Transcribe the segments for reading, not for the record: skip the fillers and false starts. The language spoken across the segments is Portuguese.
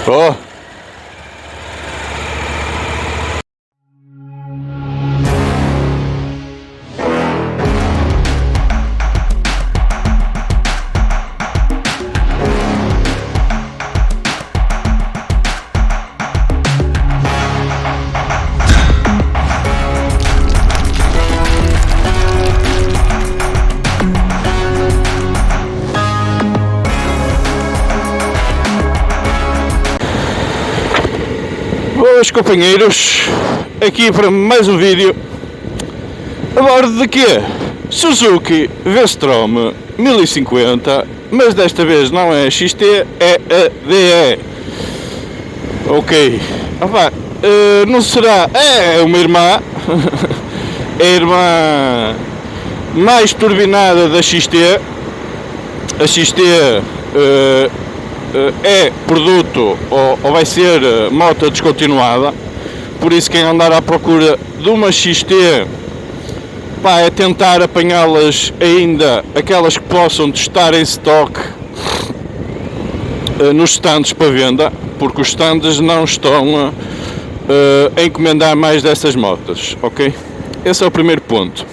Oh. Boas companheiros, aqui para mais um vídeo a bordo de quê? Suzuki V-Strom 1050, mas desta vez não é XT, é a DE. Ok, não será, é uma irmã, é a irmã mais turbinada da XT, a XT é produto ou vai ser moto descontinuada, por isso quem andar à procura de uma XT é tentar apanhá-las ainda, aquelas que possam estar em stock nos stands para venda, porque os stands não estão a encomendar mais dessas motas, ok? Esse é o primeiro ponto.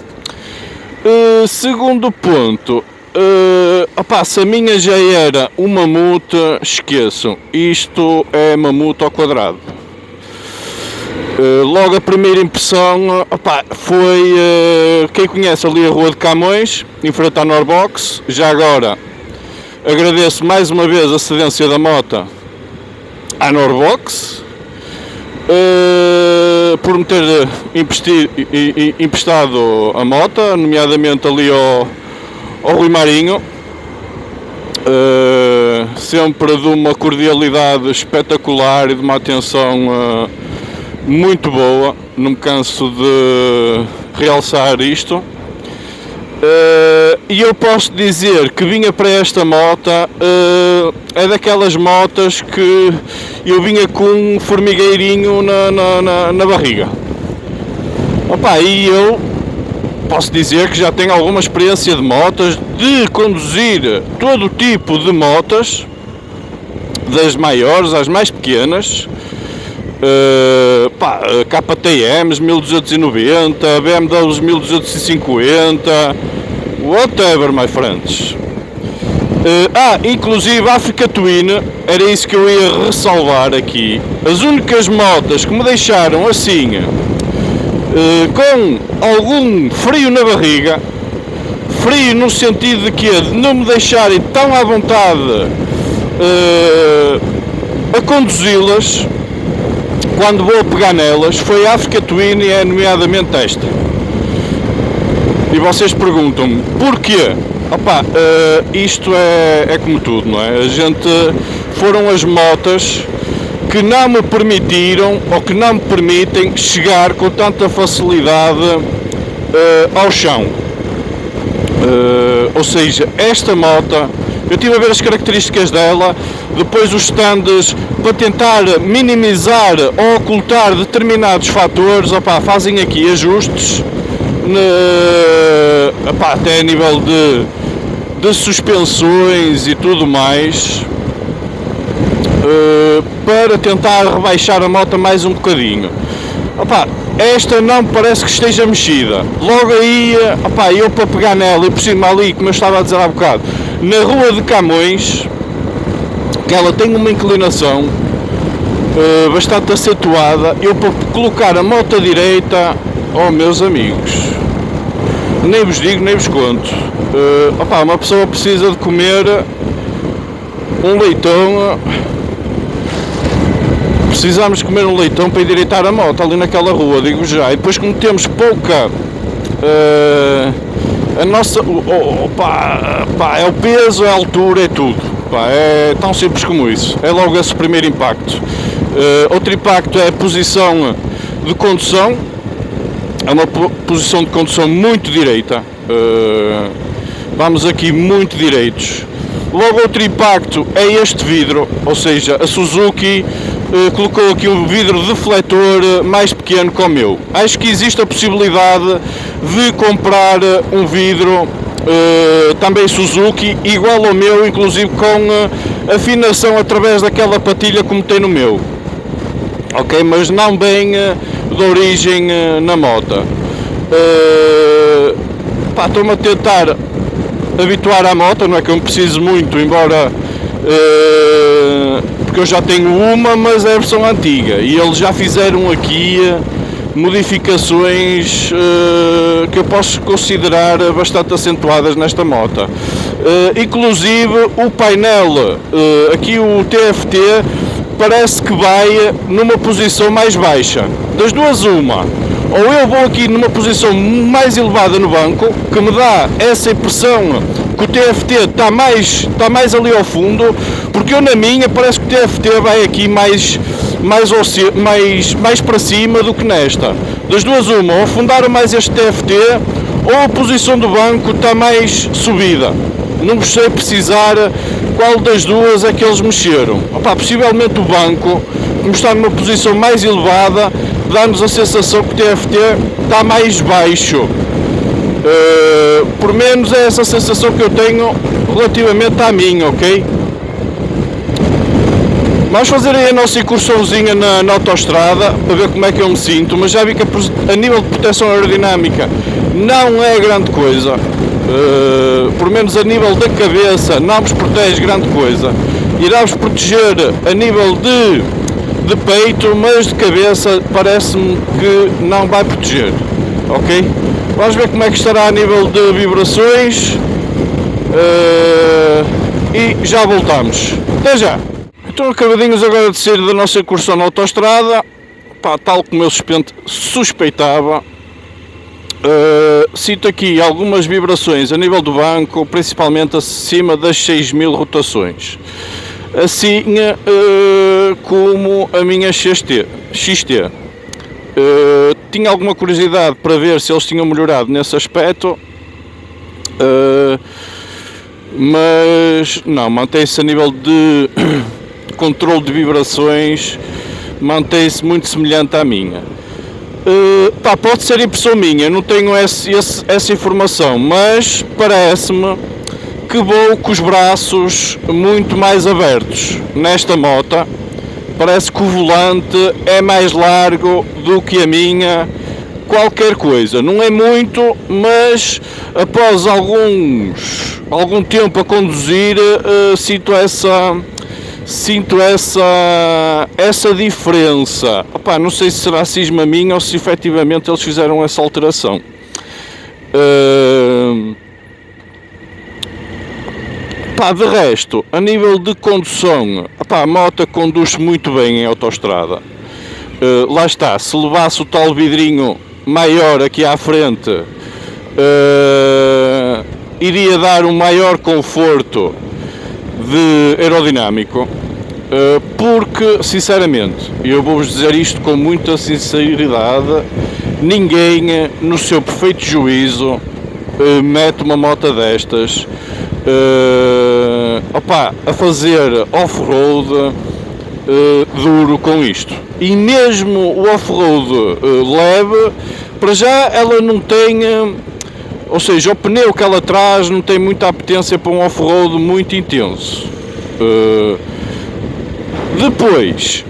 Segundo ponto, se a minha já era uma mamute, esqueçam, isto é mamute ao quadrado. Logo a primeira impressão foi, quem conhece ali a Rua de Camões, em frente à Norbox. Já agora agradeço mais uma vez a cedência da moto à Norbox, por me ter emprestado a moto, nomeadamente ali ao Rui Marinho, sempre de uma cordialidade espetacular e de uma atenção muito boa, não me canso de realçar isto. E eu posso dizer que vinha para esta moto, é daquelas motas que eu vinha com um formigueirinho na barriga. E eu posso dizer que já tenho alguma experiência de motas, de conduzir todo tipo de motas, das maiores às mais pequenas, KTMs 1290, BMWs 1250, whatever, my friends. Inclusive Africa Twin, era isso que eu ia ressalvar aqui. As únicas motas que me deixaram assim, com algum frio na barriga, frio no sentido de que de não me deixarem tão à vontade a conduzi-las quando vou pegar nelas, foi a Africa Twin e é nomeadamente esta. E vocês perguntam-me porquê? Isto é como tudo, não é? Foram as motas que não me permitiram ou que não me permitem chegar com tanta facilidade ao chão. Ou seja, esta moto, eu estive a ver as características dela, depois os stands, para tentar minimizar ou ocultar determinados fatores, fazem aqui ajustes, até a nível de suspensões e tudo mais, para tentar rebaixar a moto mais um bocadinho. Esta não parece que esteja mexida. Logo aí, eu para pegar nela e por cima ali, como eu estava a dizer há bocado, na Rua de Camões, que ela tem uma inclinação bastante acentuada, eu para colocar a moto à direita, meus amigos, nem vos digo, nem vos conto. Uma pessoa precisa de comer um leitão. Precisamos comer um leitão para endireitar a moto ali naquela rua, digo já. E depois, como temos pouca, a nossa, é o peso, é a altura, é tudo. É tão simples como isso. É logo esse o primeiro impacto. Outro impacto é a posição de condução. É uma posição de condução muito direita. Vamos aqui muito direitos. Logo outro impacto é este vidro, ou seja, a Suzuki colocou aqui um vidro defletor mais pequeno que o meu. Acho que existe a possibilidade de comprar um vidro também Suzuki igual ao meu, inclusive com afinação através daquela patilha como tem no meu, ok? Mas não bem de origem na moto. Estou-me a tentar habituar à moto, não é que eu me preciso muito, embora porque eu já tenho uma, mas é a versão antiga, e eles já fizeram aqui modificações que eu posso considerar bastante acentuadas nesta moto. Inclusive o painel, aqui o TFT, parece que vai numa posição mais baixa. Das duas uma, ou eu vou aqui numa posição mais elevada no banco, que me dá essa impressão que o TFT está mais ali ao fundo, porque eu na minha parece que o TFT vai aqui mais para cima do que nesta. Das duas uma, ou afundaram mais este TFT, ou a posição do banco está mais subida. Não sei precisar qual das duas é que eles mexeram. Possivelmente o banco, como está numa posição mais elevada, dá-nos a sensação que o TFT está mais baixo. Por menos é essa sensação que eu tenho relativamente à minha, ok? Vamos fazer aí a nossa incursãozinha na autoestrada para ver como é que eu me sinto, mas já vi que a nível de proteção aerodinâmica não é grande coisa, por menos a nível da cabeça não vos protege grande coisa, irá-vos proteger a nível de peito, mas de cabeça parece-me que não vai proteger, ok? Vamos ver como é que estará a nível de vibrações e já voltamos. Até já! Então acabadinhos agora de sair da nossa incursão na autoestrada, tal como eu suspeitava, sinto aqui algumas vibrações a nível do banco, principalmente acima das 6.000 rotações, assim como a minha XT. Tinha alguma curiosidade para ver se eles tinham melhorado nesse aspecto, mas não, mantém-se a nível de controle de vibrações, mantém-se muito semelhante à minha. Pode ser impressão minha, não tenho essa informação, mas parece-me que vou com os braços muito mais abertos nesta moto. Parece que o volante é mais largo do que a minha, qualquer coisa, não é muito, mas após algum tempo a conduzir, sinto essa diferença. Não sei se será cisma minha ou se efetivamente eles fizeram essa alteração. De resto, a nível de condução, a moto conduz muito bem em autoestrada. Lá está, se levasse o tal vidrinho maior aqui à frente, iria dar um maior conforto aerodinâmico, porque sinceramente, eu vou-vos dizer isto com muita sinceridade, ninguém no seu perfeito juízo mete uma moto destas a fazer off-road duro com isto. E mesmo o off-road leve, para já ela não tem, ou seja, o pneu que ela traz não tem muita apetência para um off-road muito intenso. Depois,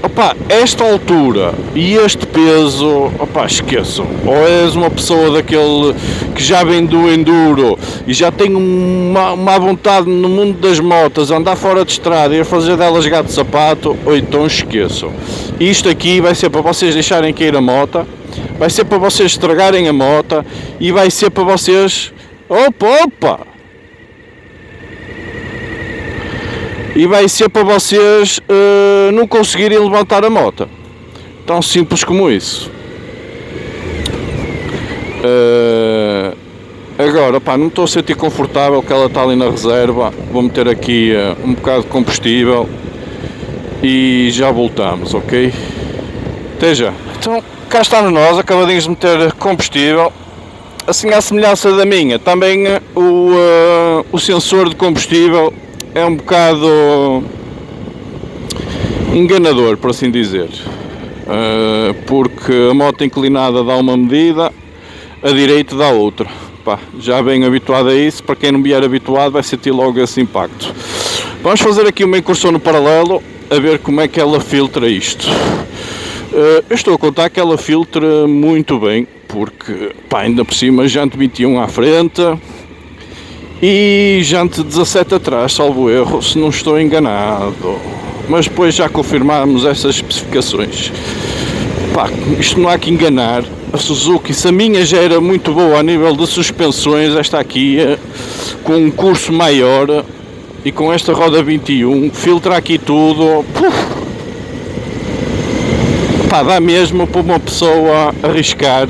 esta altura e este peso, esqueçam. Ou és uma pessoa daquele que já vem do enduro e já tem uma vontade no mundo das motas, andar fora de estrada e a fazer delas gato de sapato, ou então esqueçam. Isto aqui vai ser para vocês deixarem cair a moto, vai ser para vocês estragarem a moto e vai ser para vocês... E vai ser para vocês não conseguirem levantar a moto. Tão simples como isso. Agora, não estou a sentir confortável que ela está ali na reserva. Vou meter aqui um bocado de combustível e já voltamos, ok? Até já. Então, cá estamos nós, acabadinhos de meter combustível. Assim, à semelhança da minha, também o sensor de combustível é um bocado enganador, por assim dizer, porque a moto inclinada dá uma medida, a direita dá outra. Já bem habituado a isso, para quem não vier habituado vai sentir logo esse impacto. Vamos fazer aqui uma incursão no paralelo a ver como é que ela filtra isto. Eu estou a contar que ela filtra muito bem, porque ainda por cima jante 21 à frente e jante 17 atrás, salvo erro, se não estou enganado. Mas depois já confirmámos essas especificações. Isto não há que enganar. A Suzuki, se a minha já era muito boa a nível de suspensões, esta aqui, com um curso maior e com esta roda 21, filtra aqui tudo. Dá mesmo para uma pessoa arriscar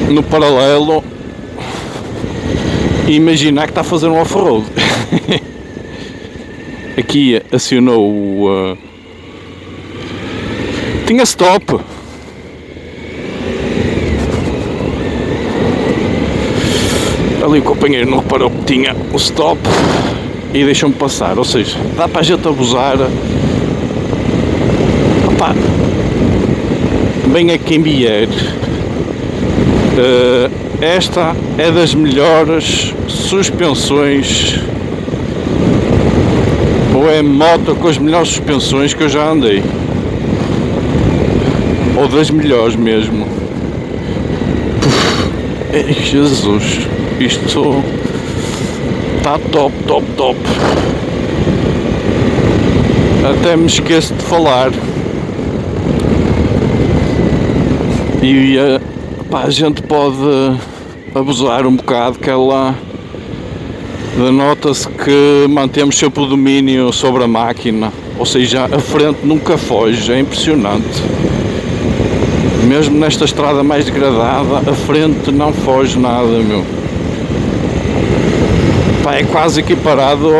no paralelo e imaginar que está a fazer um off-road. Aqui acionou o... tinha stop. Ali o companheiro não reparou que tinha o stop e deixou-me passar, ou seja, dá para a gente abusar. Venha quem vier. Esta é das melhores suspensões, ou é moto com as melhores suspensões que eu já andei, ou das melhores mesmo. Jesus, isto está top. Até me esqueço de falar. E a gente pode abusar um bocado, que ela denota-se que mantemos sempre o domínio sobre a máquina, ou seja, a frente nunca foge, é impressionante. Mesmo nesta estrada mais degradada, a frente não foge nada, meu. É quase equiparado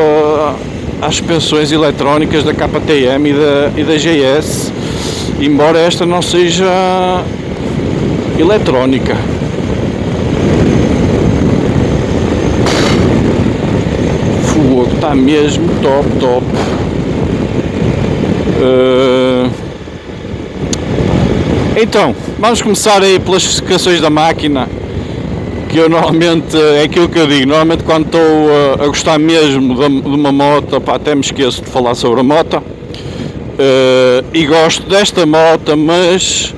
às suspensões eletrónicas da KTM e da GS, embora esta não seja eletrónica. Fogo, está mesmo top. Então, vamos começar aí pelas especificações da máquina, que eu normalmente, é aquilo que eu digo, normalmente quando estou a gostar mesmo de uma moto, até me esqueço de falar sobre a moto, e gosto desta moto, mas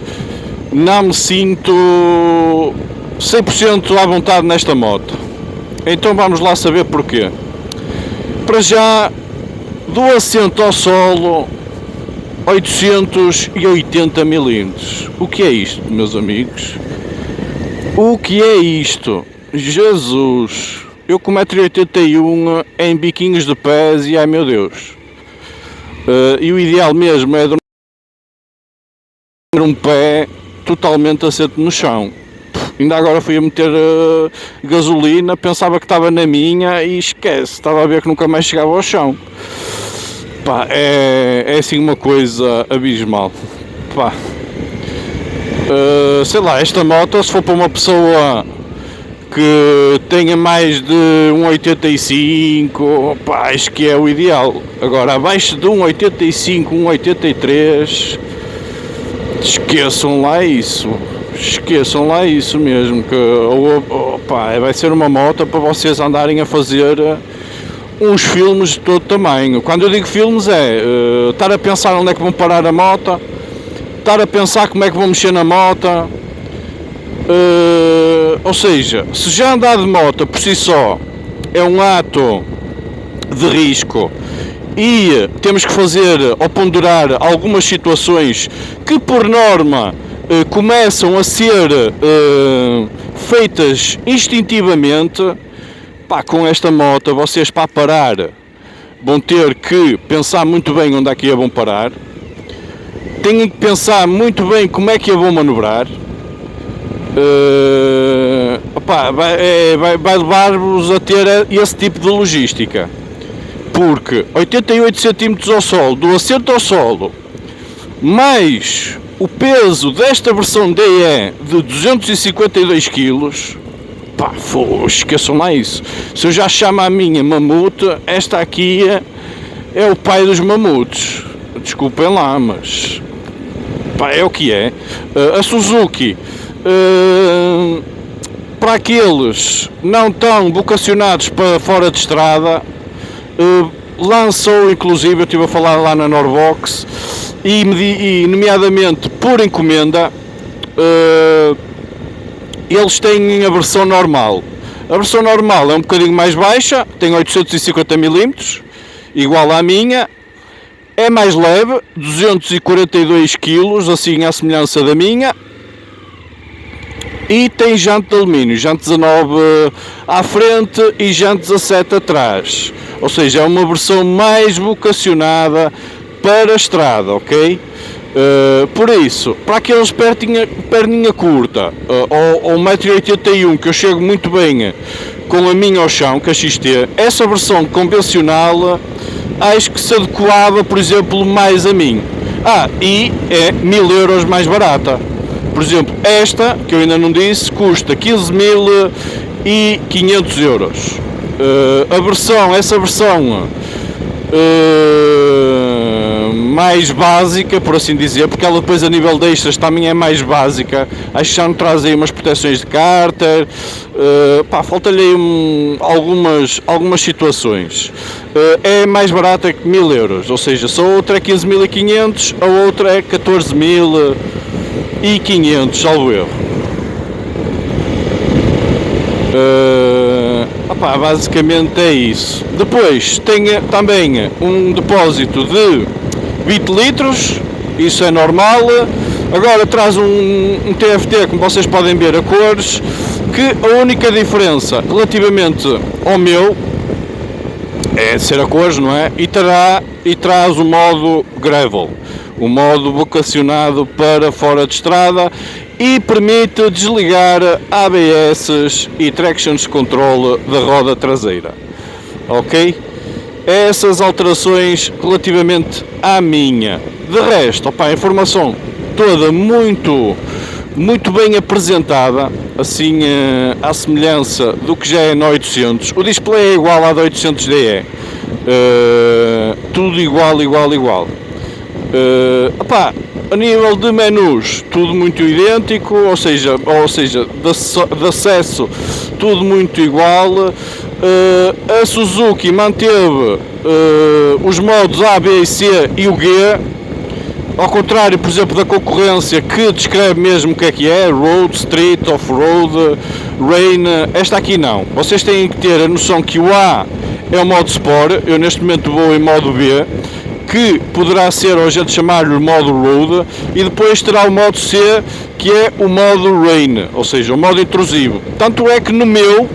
não me sinto 100% à vontade nesta moto. Então vamos lá saber porquê. Para já, do assento ao solo, 880 mm. O que é isto, meus amigos? O que é isto? Jesus! Eu com 1,81 m em biquinhos de pés e ai meu Deus! E o ideal mesmo é de ter um pé totalmente assente no chão. Ainda agora fui a meter gasolina, pensava que estava na minha e esquece, estava a ver que nunca mais chegava ao chão. É assim uma coisa abismal. Sei lá, esta moto, se for para uma pessoa que tenha mais de 1,85, acho que é o ideal. Agora, abaixo de 1,85, 1,83, esqueçam lá isso mesmo, que vai ser uma moto para vocês andarem a fazer uns filmes de todo tamanho. Quando eu digo filmes estar a pensar onde é que vão parar a moto, estar a pensar como é que vão mexer na moto, ou seja, se já andar de moto por si só é um ato de risco e temos que fazer ou ponderar algumas situações que por norma começam a ser feitas instintivamente, com esta moto vocês para parar vão ter que pensar muito bem onde é que vão parar, têm que pensar muito bem como é que vão manobrar, vai levar-vos a ter esse tipo de logística, porque 88 cm ao solo, do assento ao solo, mais o peso desta versão DE de 252 kg, esqueçam lá isso. Se eu já chamo a minha mamute, esta aqui é o pai dos mamutes, desculpem lá, mas é o que é. A Suzuki, para aqueles não tão vocacionados para fora de estrada, lançou, inclusive, eu estive a falar lá na Norvox, e nomeadamente por encomenda, eles têm a versão normal. A versão normal é um bocadinho mais baixa, tem 850 mm, igual à minha, é mais leve, 242 kg, assim à semelhança da minha, e tem jante de alumínio, jante 19 à frente e jante 17 atrás, ou seja, é uma versão mais vocacionada para a estrada, ok? Por isso, para aqueles perninha curta, ou 1,81 m, que eu chego muito bem com a minha ao chão, com a XT, essa versão convencional acho que se adequava, por exemplo, mais a mim. E é 1000 euros mais barata. Por exemplo, esta, que eu ainda não disse, custa 15.500 euros. Essa versão mais básica, por assim dizer, porque ela depois a nível de extras também é mais básica, acho que já não traz aí umas proteções de cárter, falta-lhe aí algumas situações. É mais barata que 1000 euros, ou seja, se a outra é 15.500, a outra é 14.500, salvo erro. Basicamente é isso. Depois tem também um depósito de 20 litros, isso é normal. Agora traz um TFT, como vocês podem ver a cores, que a única diferença relativamente ao meu é ser a cores, não é? E traz o modo gravel, o modo vocacionado para fora de estrada, e permite desligar ABS e Traction Control da roda traseira, ok? Essas alterações relativamente à minha. De resto, a informação toda muito bem apresentada, assim à semelhança do que já é no 800. O display é igual ao da 800DE, tudo igual. A nível de menus, tudo muito idêntico, ou seja de acesso, tudo muito igual. A Suzuki manteve os modos A, B e C e o G, ao contrário, por exemplo, da concorrência, que descreve mesmo o que é road, street, off-road, rain. Esta aqui não. Vocês têm que ter a noção que o A é o modo Sport, eu neste momento vou em modo B, que poderá ser, ou a gente chamar-lhe o modo Road, e depois terá o modo C, que é o modo Rain, ou seja, o modo intrusivo. Tanto é que no meu,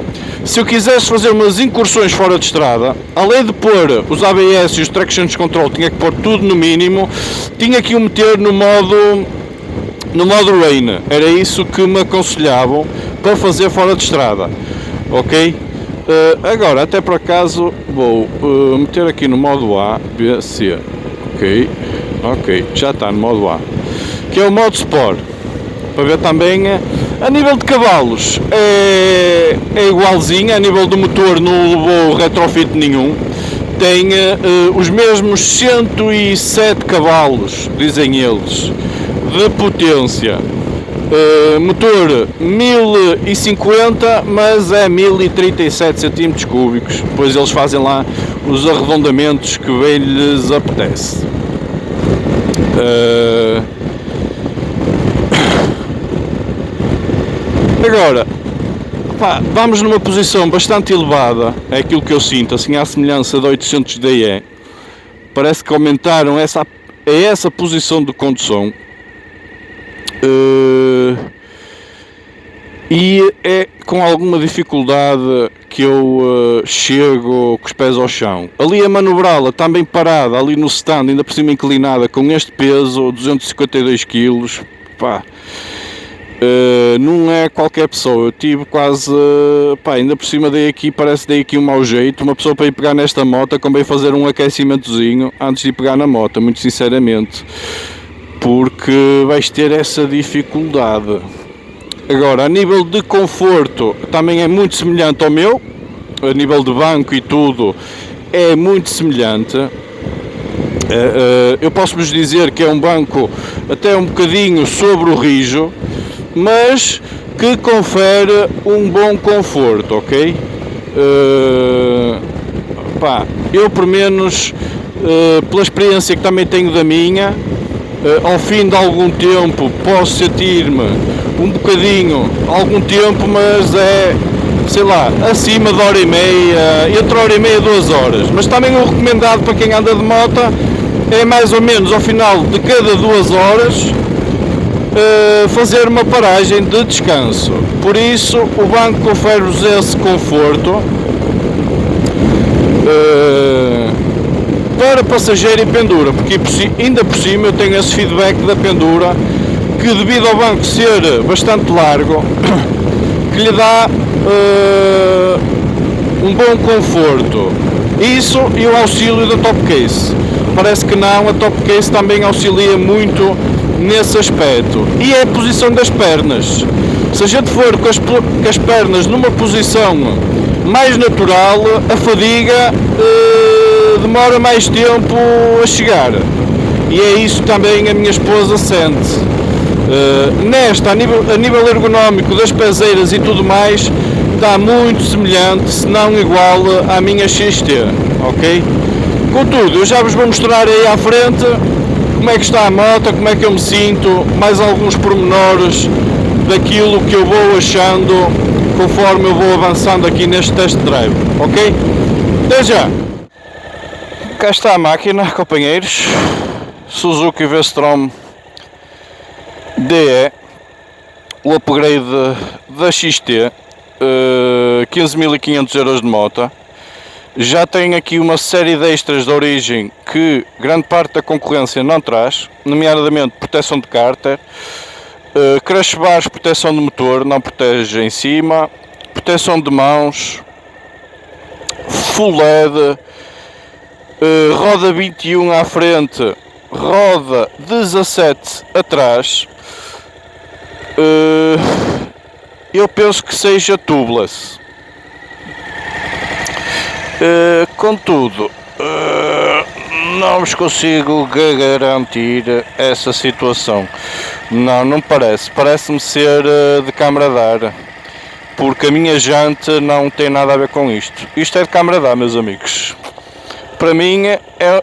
se eu quisesse fazer umas incursões fora de estrada, além de pôr os ABS e os Traction Control, tinha que pôr tudo no mínimo, tinha que o meter no modo Rain. Era isso que me aconselhavam para fazer fora de estrada, ok? Agora, até por acaso, vou meter aqui no modo A, B, C, ok, já está no modo A, que é o modo Sport, para ver também, a nível de cavalos, é igualzinho, a nível do motor não levou retrofit nenhum, tem os mesmos 107 cavalos, dizem eles, de potência. Motor 1050, mas é 1037 cm3, depois eles fazem lá os arredondamentos que bem lhes apetece. Agora, vamos numa posição bastante elevada, é aquilo que eu sinto, assim à semelhança da 800DE, parece que aumentaram essa posição de condução. E é com alguma dificuldade que eu chego com os pés ao chão. Ali a manobrá-la também parada, ali no stand, ainda por cima inclinada, com este peso, 252 kg, não é qualquer pessoa. Eu tive quase, ainda por cima dei aqui um mau jeito. Uma pessoa para ir pegar nesta moto, convém fazer um aquecimentozinho antes de ir pegar na moto, muito sinceramente, porque vais ter essa dificuldade. Agora, a nível de conforto, também é muito semelhante ao meu, a nível de banco e tudo, é muito semelhante. Eu posso-vos dizer que é um banco até um bocadinho sobre o rijo, mas que confere um bom conforto, ok? eu por menos, pela experiência que também tenho da minha, ao fim de algum tempo posso sentir-me um bocadinho, algum tempo, mas é, sei lá, acima de hora e meia, entre hora e meia e 2 horas. Mas também o recomendado para quem anda de moto é mais ou menos ao final de cada 2 horas fazer uma paragem de descanso. Por isso o banco confere-vos esse conforto para passageiro e pendura, porque ainda por cima eu tenho esse feedback da pendura, que devido ao banco ser bastante largo, que lhe dá um bom conforto. Isso e o auxílio da top case. Parece que não, a top case também auxilia muito nesse aspecto. E é a posição das pernas. Se a gente for com as pernas numa posição mais natural, a fadiga demora mais tempo a chegar. E é isso também a minha esposa sente. Nesta, a nível ergonómico das pezeiras e tudo mais, está muito semelhante, se não igual à minha XT, ok? Contudo, eu já vos vou mostrar aí à frente como é que está a moto, como é que eu me sinto, mais alguns pormenores daquilo que eu vou achando conforme eu vou avançando aqui neste test drive, ok? Até já! Cá está a máquina, companheiros, Suzuki V-Strom DE, o upgrade da XT, 15.500 euros de moto. Já tem aqui uma série de extras de origem que grande parte da concorrência não traz, nomeadamente proteção de cárter, crash bars, proteção de motor, não protege em cima, proteção de mãos, full LED, roda 21 à frente, roda 17 atrás. Eu penso que seja tubeless. Contudo, não vos consigo garantir essa situação. Não parece. Parece-me ser de câmara de ar, porque a minha jante não tem nada a ver com isto. Isto é de câmara de ar, meus amigos. Para mim é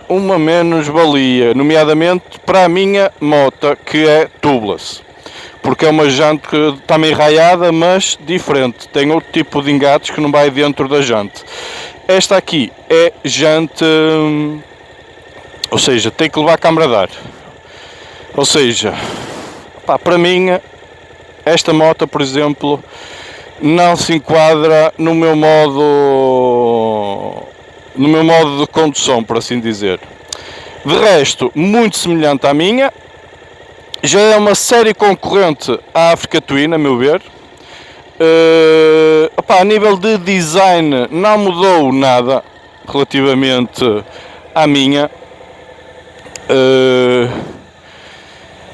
uma menos-valia, nomeadamente para a minha moto, que é tubeless. Porque é uma jante também raiada, mas diferente. Tem outro tipo de engates que não vai dentro da jante. Esta aqui é jante, ou seja, tem que levar a câmara de ar. Ou seja, para mim, esta moto, por exemplo, não se enquadra no meu modo de condução, por assim dizer. De resto, muito semelhante à minha. Já é uma série concorrente à Africa Twin, a meu ver. A nível de design não mudou nada relativamente à minha.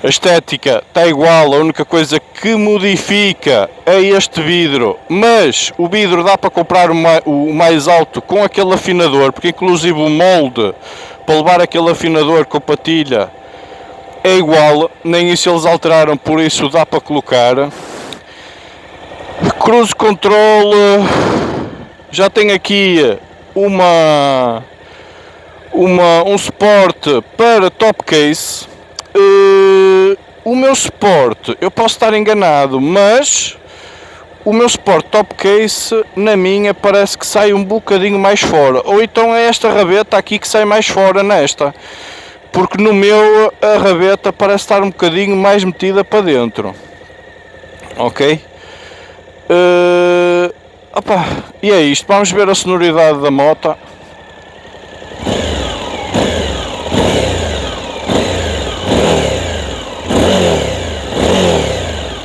A estética está igual, a única coisa que modifica é este vidro, mas o vidro dá para comprar o mais alto com aquele afinador, porque inclusive o molde para levar aquele afinador com a patilha é igual, nem isso eles alteraram, por isso dá para colocar. Cruise control, já tem aqui um suporte para top case. O meu suporte, eu posso estar enganado, mas o meu suporte top case na minha parece que sai um bocadinho mais fora, ou então é esta rabeta aqui que sai mais fora nesta, porque no meu a rabeta parece estar um bocadinho mais metida para dentro, ok? E é isto, vamos ver a sonoridade da moto.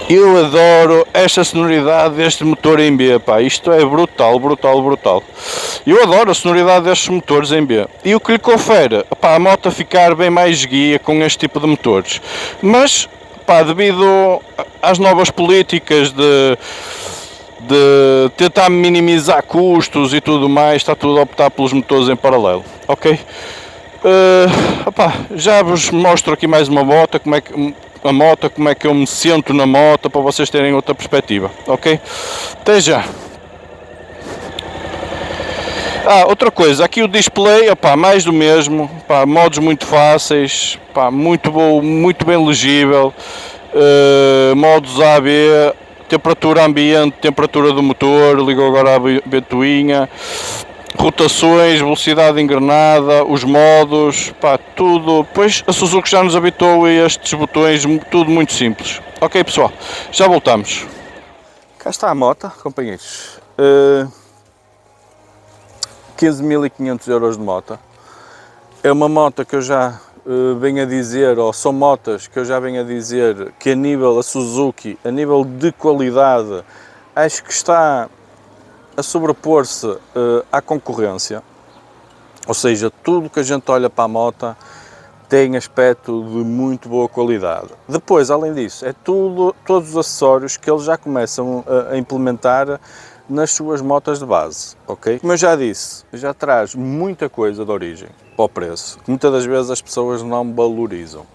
Eu adoro esta sonoridade deste motor em B, isto é brutal. Eu adoro a sonoridade destes motores em B. E o que lhe confere, a moto ficar bem mais guia com este tipo de motores. Mas, devido às novas políticas de tentar minimizar custos e tudo mais, está tudo a optar pelos motores em paralelo, ok? Já vos mostro aqui mais uma moto, como é que eu me sinto na moto, para vocês terem outra perspectiva, ok? Até já! Outra coisa, aqui o display, opá, mais do mesmo, opá, modos muito fáceis, opá, muito bem legível, modos A, B, temperatura ambiente, temperatura do motor, ligo agora a ventoinha, rotações, velocidade engrenada, os modos, pá, tudo. Depois a Suzuki já nos habituou a estes botões, tudo muito simples. Ok pessoal, já voltamos. Cá está a moto, companheiros. 15.500 euros de moto. É uma moto que eu já venho a dizer, ou são motas que eu já venho a dizer que a nível, a Suzuki, a nível de qualidade, acho que está a sobrepor-se à concorrência. Ou seja, tudo que a gente olha para a moto tem aspecto de muito boa qualidade. Depois, além disso, é todos os acessórios que eles já começam a implementar nas suas motas de base, ok? Como eu já disse, já traz muita coisa de origem para o preço, que muitas das vezes as pessoas não valorizam.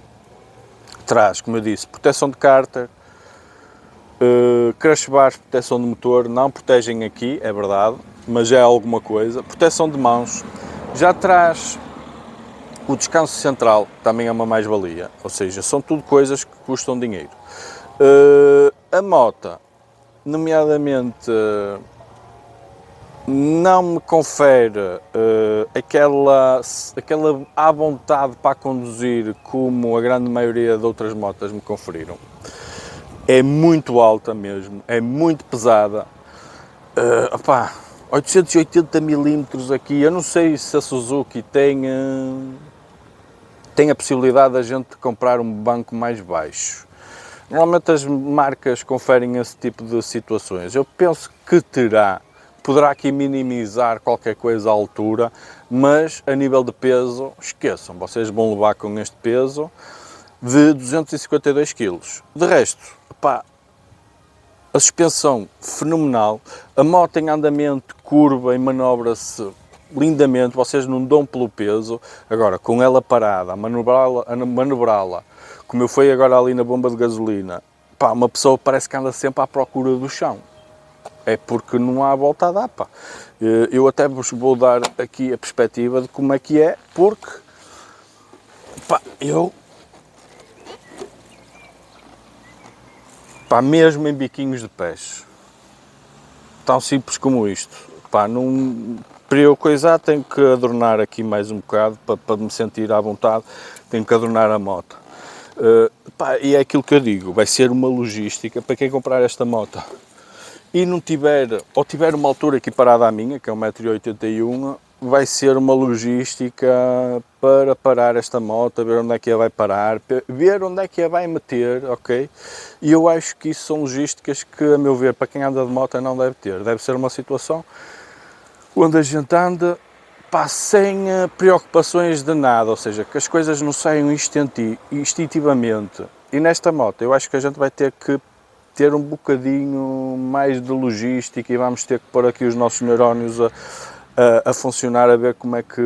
Traz, como eu disse, proteção de cárter, crash bars, proteção de motor, não protegem aqui, é verdade, mas é alguma coisa. Proteção de mãos, já traz o descanso central, também é uma mais-valia, ou seja, são tudo coisas que custam dinheiro. A moto, nomeadamente, não me confere aquela à vontade para conduzir como a grande maioria de outras motas me conferiram. É muito alta mesmo, é muito pesada. 880 mm aqui, eu não sei se a Suzuki tem a possibilidade da gente comprar um banco mais baixo. Normalmente as marcas conferem esse tipo de situações. Eu penso que poderá aqui minimizar qualquer coisa à altura, mas a nível de peso, esqueçam, vocês vão levar com este peso de 252 kg. De resto, a suspensão fenomenal, a moto em andamento, curva e manobra-se lindamente, vocês não dão pelo peso. Agora, com ela parada, a manobrá-la, como eu fui agora ali na bomba de gasolina, uma pessoa parece que anda sempre à procura do chão. É porque não há volta a dar, Eu até vos vou dar aqui a perspectiva de como é que é, porque, mesmo em biquinhos de pés, tão simples como isto, para eu coisar tenho que adornar aqui mais um bocado, para me sentir à vontade, tenho que adornar a moto. E é aquilo que eu digo, vai ser uma logística para quem comprar esta moto e não tiver, ou tiver uma altura equiparada à minha, que é 1,81 m, vai ser uma logística para parar esta moto, ver onde é que a vai parar, ver onde é que a vai meter, ok? E eu acho que isso são logísticas que, a meu ver, para quem anda de moto não deve ter. Deve ser uma situação onde a gente anda sem preocupações de nada, ou seja, que as coisas não saiam instintivamente. E nesta moto eu acho que a gente vai ter que ter um bocadinho mais de logística e vamos ter que pôr aqui os nossos neurónios a funcionar, a ver como é que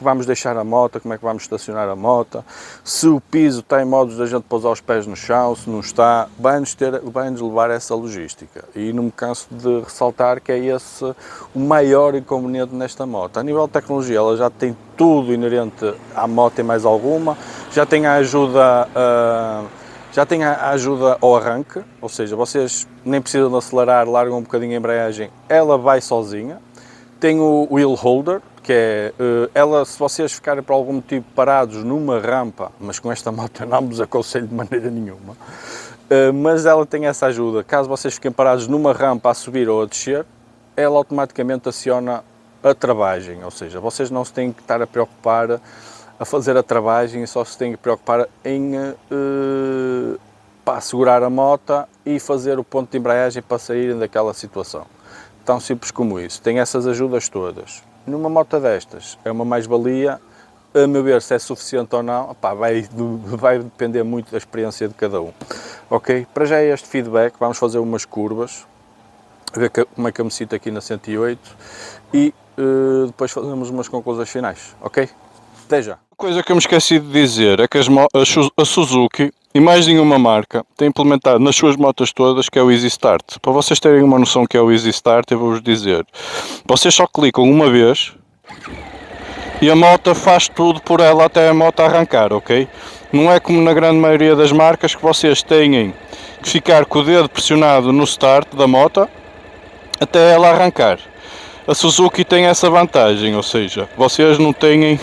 vamos deixar a moto, como é que vamos estacionar a moto, se o piso tem modos da gente pousar os pés no chão, se não está, vai-nos levar essa logística. E não me canso de ressaltar que é esse o maior inconveniente nesta moto. A nível de tecnologia, ela já tem tudo inerente à moto e mais alguma, já tem a ajuda ao arranque, ou seja, vocês nem precisam de acelerar, largam um bocadinho a embreagem, ela vai sozinha. Tem o wheel holder, que é ela, se vocês ficarem por algum motivo parados numa rampa, mas com esta moto eu não vos aconselho de maneira nenhuma, mas ela tem essa ajuda. Caso vocês fiquem parados numa rampa a subir ou a descer, ela automaticamente aciona a travagem, ou seja, vocês não se têm que estar a preocupar a fazer a travagem, só se têm que preocupar em segurar a moto e fazer o ponto de embreagem para saírem daquela situação. Tão simples como isso, tem essas ajudas todas. Numa moto destas é uma mais-valia, a meu ver, se é suficiente ou não, vai depender muito da experiência de cada um. Ok, para já é este feedback, vamos fazer umas curvas, ver como é que eu me sinto aqui na 108 e depois fazemos umas conclusões finais, ok? Até já. Coisa que eu me esqueci de dizer é que a Suzuki e mais nenhuma marca tem implementado nas suas motas todas, que é o Easy Start. Para vocês terem uma noção que é o Easy Start, eu vou-vos dizer, vocês só clicam uma vez e a moto faz tudo por ela até a moto arrancar, ok? Não é como na grande maioria das marcas que vocês têm que ficar com o dedo pressionado no start da moto até ela arrancar. A Suzuki tem essa vantagem, ou seja, vocês não têm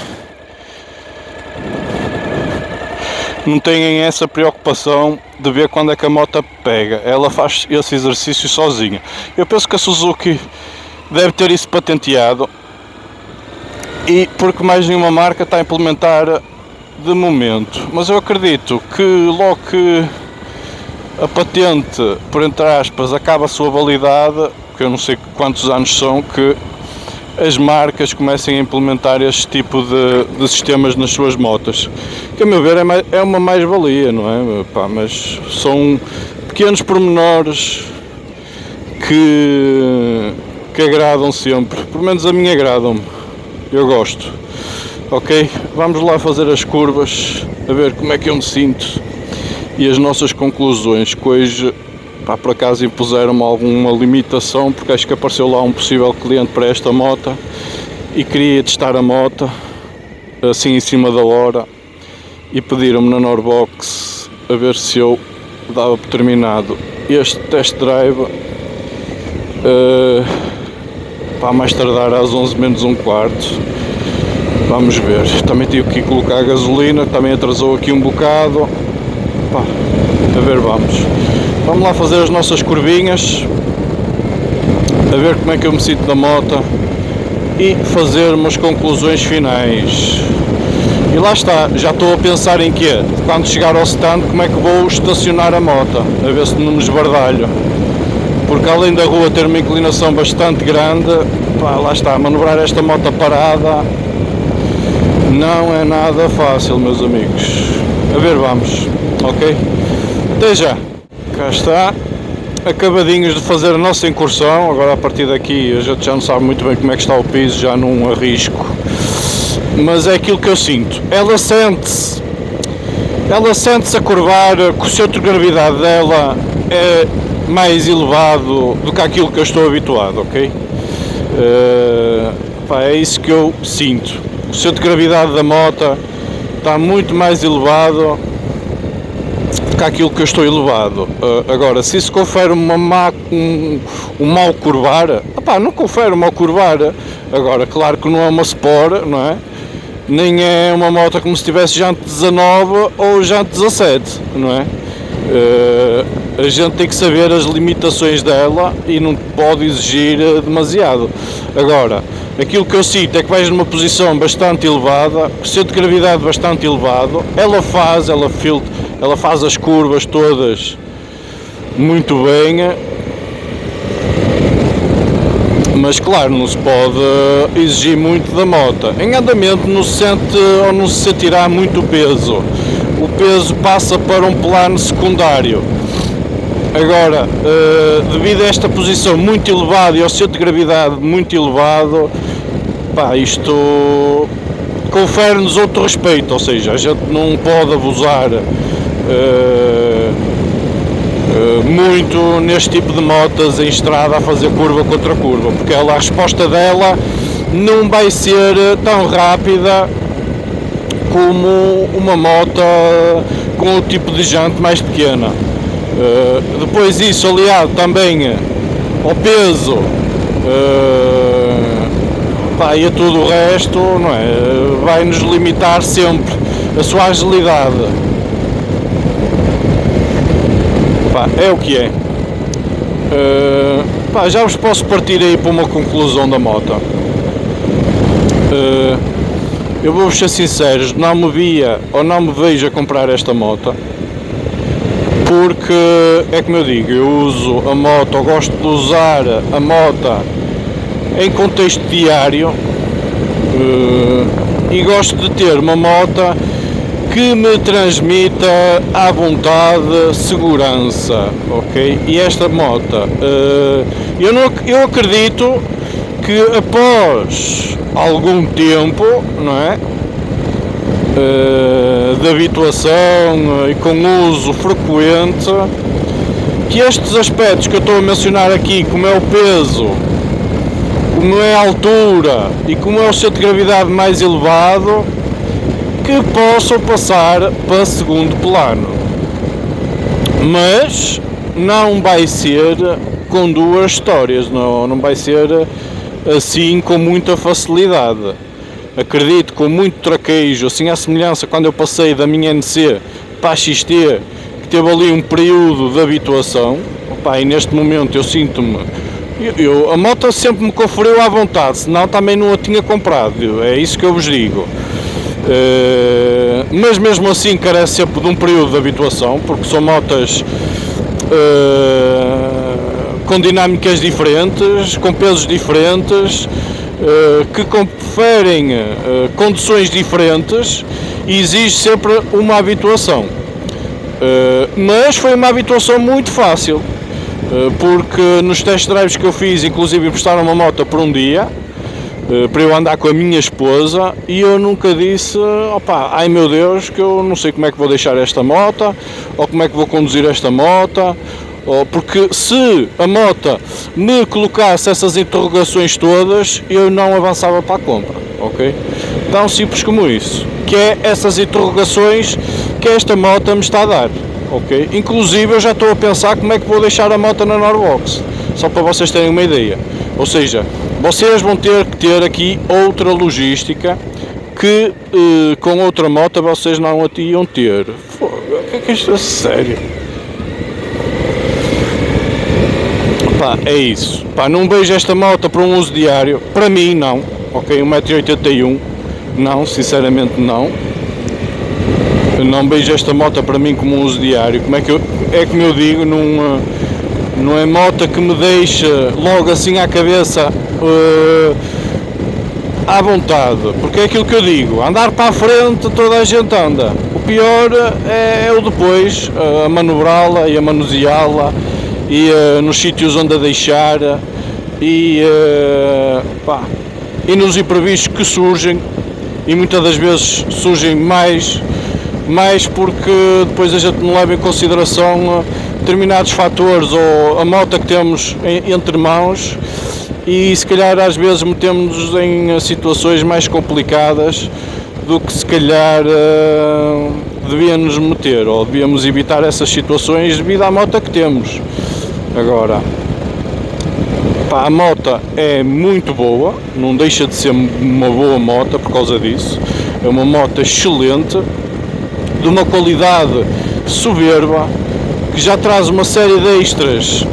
essa preocupação de ver quando é que a moto pega. Ela faz esse exercício sozinha. Eu penso que a Suzuki deve ter isso patenteado, e porque mais nenhuma marca está a implementar de momento. Mas eu acredito que logo que a patente, por entre aspas, acaba a sua validade, que eu não sei quantos anos são, que as marcas comecem a implementar este tipo de sistemas nas suas motas, que a meu ver é uma mais-valia, não é? Pá, mas são pequenos pormenores que agradam sempre, pelo menos a mim agradam-me, eu gosto. Ok, vamos lá fazer as curvas, a ver como é que eu me sinto e as nossas conclusões, que hoje, pá, por acaso impuseram-me alguma limitação, porque acho que apareceu lá um possível cliente para esta moto e queria testar a moto assim em cima da hora, e pediram-me na Norbox a ver se eu dava por terminado este test drive para mais tardar às 11 menos um quarto. Vamos ver, também tive que colocar a gasolina, também atrasou aqui um bocado. Pá, a ver, vamos lá fazer as nossas curvinhas, a ver como é que eu me sinto na moto e fazer umas conclusões finais. E lá está, já estou a pensar em quê? Quando chegar ao stand, como é que vou estacionar a moto, a ver se não me esbardalho, porque além da rua ter uma inclinação bastante grande, pá, lá está, manobrar esta moto parada não é nada fácil, meus amigos. A ver, vamos, ok? Até já. Cá está, acabadinhos de fazer a nossa incursão. Agora a partir daqui a gente já não sabe muito bem como é que está o piso, já não arrisco, mas é aquilo que eu sinto. Ela sente-se a curvar, que o centro de gravidade dela é mais elevado do que aquilo que eu estou habituado, ok? É isso que eu sinto. O centro de gravidade da moto está muito mais elevado do que aquilo que eu estou elevado. Agora, se isso confere um mau curvar, não confere um mau curvar. Agora, claro que não é uma Sport, não é? Nem é uma moto como se tivesse jante 19 ou jante 17, não é? A gente tem que saber as limitações dela e não pode exigir demasiado. Agora, aquilo que eu sinto é que vais numa posição bastante elevada, o centro de gravidade bastante elevado, ela faz as curvas todas muito bem, mas claro, não se pode exigir muito da moto. Em andamento não se sente ou não se sentirá muito peso. O peso passa para um plano secundário. Agora, devido a esta posição muito elevada e ao centro de gravidade muito elevado, isto confere-nos outro respeito, ou seja, a gente não pode abusar muito neste tipo de motas em estrada a fazer curva contra curva, porque a resposta dela não vai ser tão rápida como uma moto com o tipo de jante mais pequena. Depois isso aliado também ao peso e a tudo o resto, não é? Vai nos limitar sempre a sua agilidade. É o que é. Já vos posso partir aí para uma conclusão da moto. Eu vou-vos ser sincero, não me via ou não me vejo a comprar esta moto, porque é como eu digo, eu uso a moto, eu gosto de usar a moto em contexto diário, e gosto de ter uma moto que me transmita à vontade segurança, ok? E esta moto, eu acredito que após algum tempo, não é? de habituação e com uso frequente, que estes aspectos que eu estou a mencionar aqui, como é o peso, como é a altura e como é o centro de gravidade mais elevado, que possam passar para segundo plano. Mas não vai ser com duas histórias, não vai ser assim com muita facilidade. Acredito com muito traquejo, assim à semelhança quando eu passei da minha NC para a XT, que teve ali um período de habituação. Opa, e neste momento eu sinto-me, a moto sempre me conferiu à vontade, senão também não a tinha comprado, é isso que eu vos digo. Mas mesmo assim carece sempre de um período de habituação, porque são motas com dinâmicas diferentes, com pesos diferentes, que conferem condições diferentes e exige sempre uma habituação. Mas foi uma habituação muito fácil, porque nos test drives que eu fiz, inclusive emprestaram uma moto por um dia, para eu andar com a minha esposa, e eu nunca disse, opa, ai meu Deus, que eu não sei como é que vou deixar esta moto, ou como é que vou conduzir esta moto, porque se a moto me colocasse essas interrogações todas, eu não avançava para a compra, ok? Tão simples como isso, que é essas interrogações que esta moto me está a dar, ok? Inclusive eu já estou a pensar como é que vou deixar a moto na Norbox, só para vocês terem uma ideia. Ou seja, vocês vão ter que ter aqui outra logística que com outra moto vocês não a iam ter. Fogo, o que é isto a sério? Pá, é isso. Pá, não vejo esta moto para um uso diário. Para mim não. Ok, 1,81m. Não, sinceramente não. Eu não vejo esta moto para mim como um uso diário. Como eu digo, não é moto que me deixa logo assim à cabeça à vontade, porque é aquilo que eu digo, andar para a frente toda a gente anda, o pior é o depois, a manobrá-la e a manuseá-la e nos sítios onde a deixar e nos imprevistos que surgem, e muitas das vezes surgem mais porque depois a gente não leva em consideração determinados fatores ou a moto que temos entre mãos, e se calhar às vezes metemos-nos em situações mais complicadas do que se calhar devíamos meter, ou devíamos evitar essas situações devido à moto que temos. Agora, pá, a moto é muito boa, não deixa de ser uma boa moto por causa disso, é uma moto excelente, de uma qualidade soberba, que já traz uma série de extras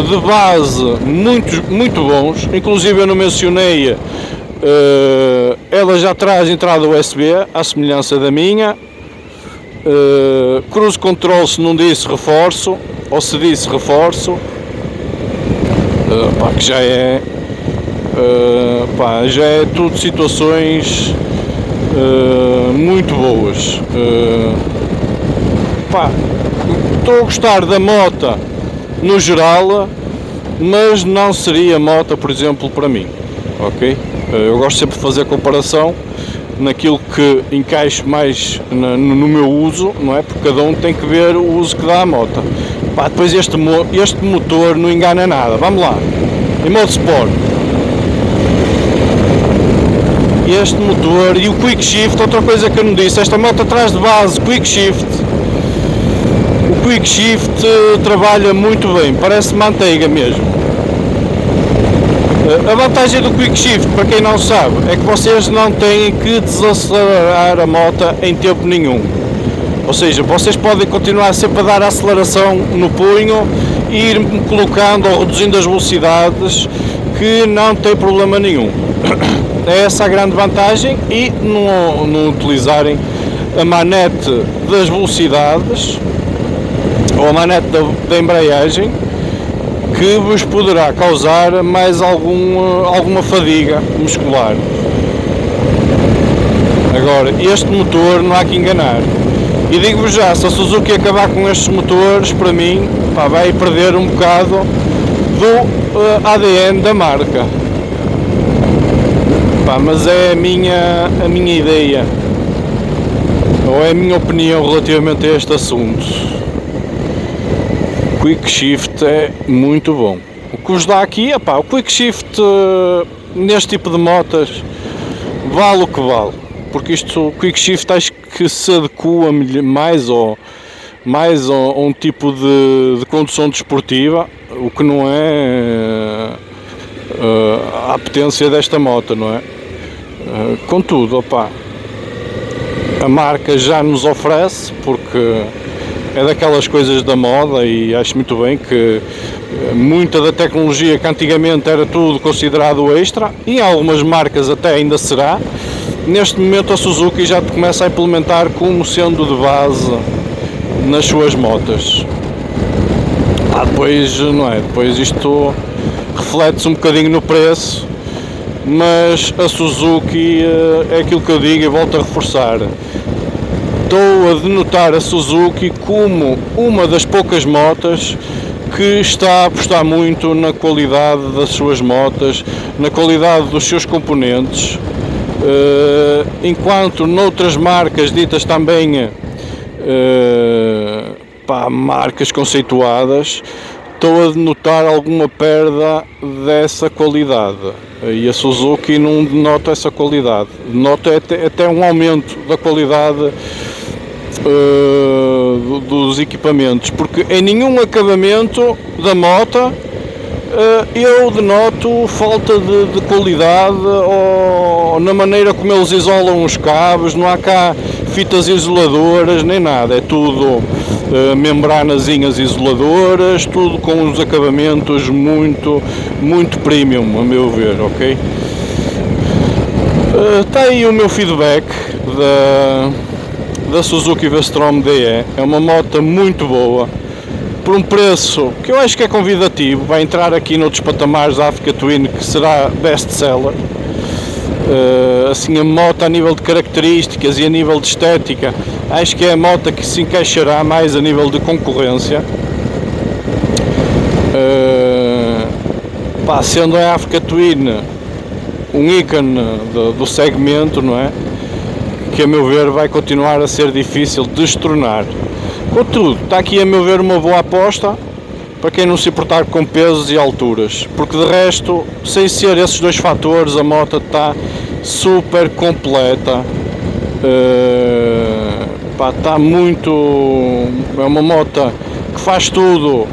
de base muito bons, inclusive eu não mencionei, ela já traz entrada USB, à semelhança da minha, cruise control, se não disse reforço, ou se disse reforço, que já é tudo situações muito boas. Estou a gostar da moto no geral, mas não seria moto, por exemplo, para mim, ok? Eu gosto sempre de fazer comparação naquilo que encaixe mais no meu uso, não é? Porque cada um tem que ver o uso que dá à moto. Depois este motor não engana nada. Vamos lá, em modo Sport, este motor e o Quick Shift, outra coisa que eu não disse, esta moto traz de base Quick Shift. O Quick Shift trabalha muito bem, parece manteiga mesmo. A vantagem do Quick Shift, para quem não sabe, é que vocês não têm que desacelerar a moto em tempo nenhum. Ou seja, vocês podem continuar sempre a dar a aceleração no punho e ir colocando ou reduzindo as velocidades, que não tem problema nenhum. É essa a grande vantagem, e não utilizarem a manete das velocidades ou a manete da embreagem, que vos poderá causar mais alguma fadiga muscular. Agora, este motor não há que enganar, e digo-vos já, se a Suzuki acabar com estes motores, para mim vai perder um bocado do ADN da marca. Mas é a minha ideia, ou ou é a minha opinião relativamente a este assunto. Quick Shift é muito bom. O que vos dá aqui, o Quick Shift neste tipo de motas vale o que vale, porque isto, o Quick Shift acho que se adequa mais a um tipo de condução desportiva, o que não é a potência desta moto, não é? Contudo, a marca já nos oferece, porque é daquelas coisas da moda, e acho muito bem que muita da tecnologia que antigamente era tudo considerado extra, e algumas marcas até ainda será, neste momento a Suzuki já começa a implementar como sendo de base nas suas motas. Depois, não é? Depois isto reflete-se um bocadinho no preço, mas a Suzuki é aquilo que eu digo e volto a reforçar. Estou a denotar a Suzuki como uma das poucas motas que está a apostar muito na qualidade das suas motas, na qualidade dos seus componentes, enquanto noutras marcas ditas também marcas conceituadas, estou a denotar alguma perda dessa qualidade, e a Suzuki não denota essa qualidade, denota até um aumento da qualidade dos equipamentos, porque em nenhum acabamento da moto eu denoto falta de qualidade, ou na maneira como eles isolam os cabos. Não há cá fitas isoladoras nem nada, é tudo membranazinhas isoladoras, tudo com os acabamentos muito premium, a meu ver, ok? Está aí o meu feedback da Suzuki V-Strom DE. É uma moto muito boa, por um preço que eu acho que é convidativo. Vai entrar aqui noutros patamares da Africa Twin, que será best seller. Assim, a moto a nível de características e a nível de estética, acho que é a moto que se encaixará mais a nível de concorrência, sendo a Africa Twin um ícone do segmento, não é? Que a meu ver vai continuar a ser difícil de destronar. Contudo, está aqui a meu ver uma boa aposta para quem não se importar com pesos e alturas, porque de resto, sem ser esses dois fatores, a moto está super completa. Está muito... é uma moto que faz tudo,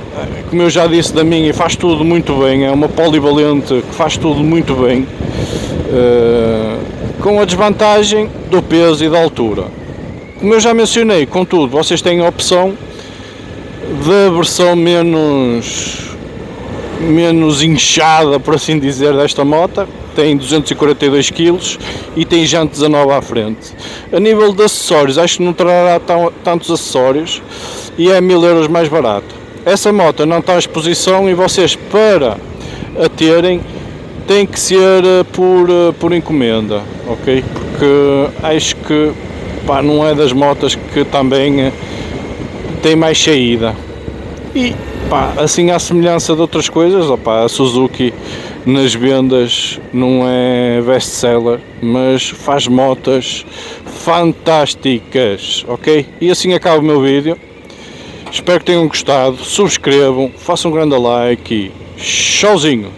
como eu já disse da minha, faz tudo muito bem. É uma polivalente que faz tudo muito bem, com a desvantagem do peso e da altura. Como eu já mencionei, contudo, vocês têm a opção da versão menos inchada, por assim dizer, desta moto. Tem 242 kg e tem jantes a 9 à frente. A nível de acessórios, acho que não trará tantos acessórios e é 1000 € mais barato. Essa moto não está à exposição, e vocês, para a terem, tem que ser por encomenda, ok? Porque acho que não é das motas que também tem mais saída. E assim, à semelhança de outras coisas, a Suzuki nas vendas não é best seller, mas faz motas fantásticas, ok? E assim acaba o meu vídeo. Espero que tenham gostado, subscrevam, façam um grande like e tchauzinho!